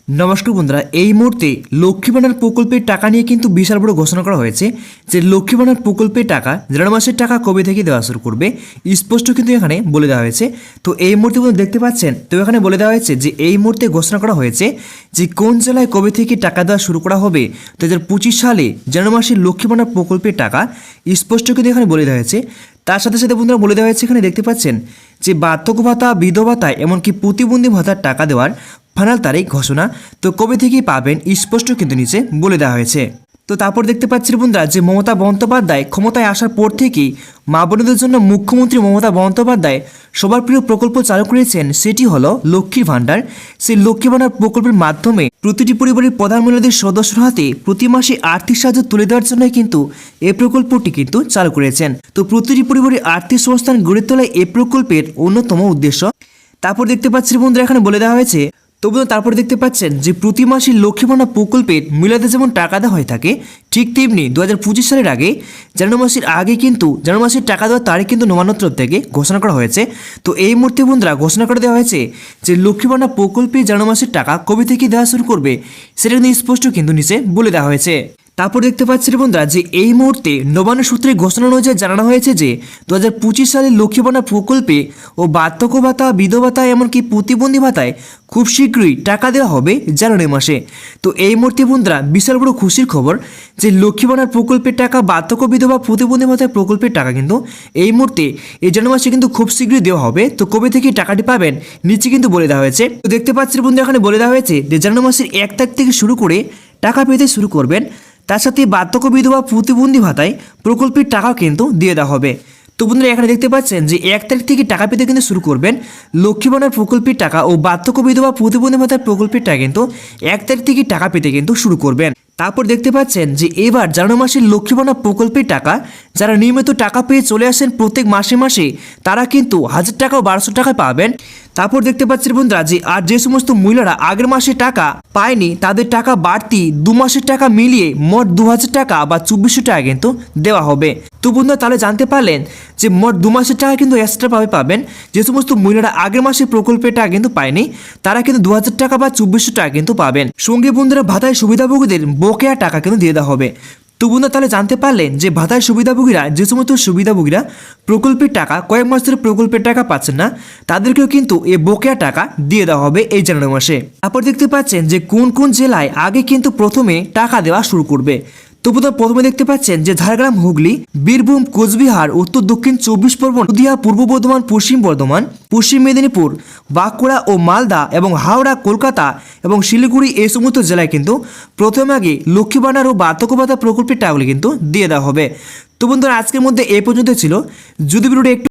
নমস্কার বন্ধুরা, এই মুহূর্তে লক্ষ্মী ভান্ডার প্রকল্পের টাকা নিয়ে কিন্তু বিশাল বড় ঘোষণা করা হয়েছে যে লক্ষ্মী ভান্ডার প্রকল্পের টাকা জানুয়ারি মাসের টাকা কবে থেকে দেওয়া শুরু করবে স্পষ্ট কিন্তু এখানে বলে দেওয়া হয়েছে। তো এই মুহূর্তে দেখতে পাচ্ছেন, তো এখানে বলে দেওয়া হয়েছে যে এই মুহূর্তে ঘোষণা করা হয়েছে যে কোন জেলায় কবে থেকে টাকা দেওয়া শুরু করা হবে। 2025 সালে জানুয়ারি মাসের লক্ষ্মী ভান্ডার প্রকল্পের টাকা স্পষ্ট কিন্তু এখানে বলে দেওয়া হয়েছে। তার সাথে সাথে বন্ধুরা বলে দেওয়া হয়েছে, এখানে দেখতে পাচ্ছেন যে বার্ধক্য ভাতা, বিধবা ভাতা এমনকি প্রতিবন্ধী ভাতার টাকা দেওয়ার ফাইনাল তারিখ ঘোষণা তো কবে থেকে পাবেন স্পষ্ট কিন্তু নিচে বলে দেওয়া হয়েছে। তো তারপর দেখতে পাচ্ছি বন্ধুরা যে মমতা বন্দ্যোপাধ্যায় ক্ষমতায় আসার পর থেকেই মা বোনদের জন্য মুখ্যমন্ত্রী মমতা বন্দ্যোপাধ্যায় সবার প্রিয় প্রকল্প চালু করেছেন, সেটি হলো লক্ষ্মীর ভাণ্ডার। সেই লক্ষ্মী ভাণ্ডার প্রকল্পের মাধ্যমে প্রতিটি পরিবারের প্রধান মহিলাদের সদস্যর হাতে প্রতি মাসে আর্থিক সাহায্য তুলে দেওয়ার জন্য কিন্তু এই প্রকল্পটি কিন্তু চালু করেছেন। তো প্রতিটি পরিবারের আর্থিক সংস্থান গড়ে তোলা এই প্রকল্পের অন্যতম উদ্দেশ্য। তারপর দেখতে পাচ্ছি বন্ধুরা এখানে বলে দেওয়া হয়েছে, তবুও তারপরে দেখতে পাচ্ছেন যে প্রতি মাসে লক্ষ্মী ভাণ্ডার প্রকল্পের মহিলাদের যেমন টাকা দেওয়া হয়ে থাকে, ঠিক তেমনি 2025 সালের আগে জানুয়ারি মাসের আগে কিন্তু জানুয়ারি মাসের টাকা দেওয়ার তারিখ কিন্তু নবান্ন তরফ থেকে ঘোষণা করা হয়েছে। তো এই মুহূর্তে বন্ধুরা ঘোষণা করে দেওয়া হয়েছে যে লক্ষ্মী ভাণ্ডার প্রকল্পে জানুয়ারি মাসের টাকা কবে থেকে দেওয়া শুরু করবে সেটা কিন্তু স্পষ্ট কিন্তু নিচে বলে দেওয়া হয়েছে। তারপর দেখতে পাচ্ছি বন্ধুরা যে এই মুহূর্তে নবান্ন সূত্রে ঘোষণা অনুযায়ী জানানো হয়েছে যে 2025 সালের লক্ষ্মী ভাণ্ডার প্রকল্পে ও বার্ধক্য ভাতা, বিধবা ভাতা এমনকি প্রতিবন্ধী ভাতায় খুব শীঘ্রই টাকা দেওয়া হবে জানুয়ারি মাসে। তো এই মুহূর্তে বন্ধুরা বিশাল বড় খুশির খবর যে লক্ষ্মী ভাণ্ডার প্রকল্পের টাকা, বার্ধক্য বিধবা, প্রতিবন্ধী ভাতায় প্রকল্পের টাকা কিন্তু এই মুহূর্তে এই জানুয়ারি মাসে কিন্তু খুব শীঘ্রই দেওয়া হবে। তো কবে থেকে টাকাটি পাবেন নিচে কিন্তু বলে দেওয়া হয়েছে। তো দেখতে পাচ্ছি বন্ধুরা এখানে বলে দেওয়া হয়েছে যে জানুয়ারি মাসের 1 তারিখ থেকে শুরু করে টাকা পেতে শুরু করবেন। তার সাথে বার্ধক্য বিধবা, প্রতিবন্ধী ভাতায় প্রকল্পের টাকাও কিন্তু দিয়ে দেওয়া হবে। তো বন্ধুরা এখানে দেখতে পাচ্ছেন যে 1 তারিখ থেকে টাকা পেতে কিন্তু শুরু করবেন লক্ষ্মী ভাণ্ডার প্রকল্পের টাকা ও বার্ধক্য বিধবা, প্রতিবন্ধী ভাতার প্রকল্পের টাকা কিন্তু 1 তারিখ থেকে টাকা পেতে কিন্তু শুরু করবেন। তারপর দেখতে পাচ্ছেন যে এবার জানুয়ারি মাসের লক্ষ্মী ভাণ্ডার প্রকল্পের টাকা যারা নিয়মিত টাকা পেয়ে চলে আসেন প্রত্যেক মাসে মাসে তারা কিন্তু 1000 টাকা ও 1200 টাকা পাবেন। তারপর দেখতে পাচ্ছি বন্ধুরা যে আর যে সমস্ত মহিলারা আগের মাসে টাকা পায়নি তাদের টাকা বাড়তি 2 মাসের টাকা মিলিয়ে মোট 2000 টাকা বা 2400 টাকা কিন্তু দেওয়া হবে। তো বন্ধুরা তাহলে জানতে পারলেন যে মোট 2 মাসের টাকা কিন্তু এক্সট্রা পাবেন। যে সমস্ত মহিলারা আগের মাসে প্রকল্পের টাকা কিন্তু পায়নি তারা কিন্তু 2000 টাকা বা 2400 টাকা কিন্তু পাবেন। সঙ্গে বন্ধুরা ভাতায় সুবিধাভোগীদের বকেয়া টাকা কিন্তু দিয়ে দেওয়া হবে। তো বন্ধুরা তাহলে জানতে পারলেন যে ভাতায় সুবিধাভোগীরা যে সমস্ত সুবিধাভোগীরা প্রকল্পের টাকা কয়েক মাস ধরে প্রকল্পের টাকা পাচ্ছেন না তাদেরকেও কিন্তু এই বকেয়া টাকা দিয়ে দেওয়া হবে এই জানুয়ারি মাসে। তারপর দেখতে পাচ্ছেন যে কোন কোন জেলায় আগে কিন্তু প্রথমে টাকা দেওয়া শুরু করবে। তো প্রথমে দেখতে পাচ্ছেন যে ঝাড়গ্রাম, হুগলি, বীরভূম, কোচবিহার, উত্তর দক্ষিণ 24 পরগনা, নদিয়া, পূর্ব বর্ধমান, পশ্চিম বর্ধমান, পশ্চিম মেদিনীপুর, বাঁকুড়া ও মালদা এবং হাওড়া, কলকাতা এবং শিলিগুড়ি এই সমস্ত জেলায় কিন্তু প্রথমে আগে লক্ষ্মী ভাণ্ডার ও বার্ধক্য ভাতা প্রকল্পের টাকাগুলি কিন্তু দিয়ে দেওয়া হবে। তো বন্ধুরা আজকের মধ্যে এই পর্যন্ত ছিল। যদি ভিডিওটি একটু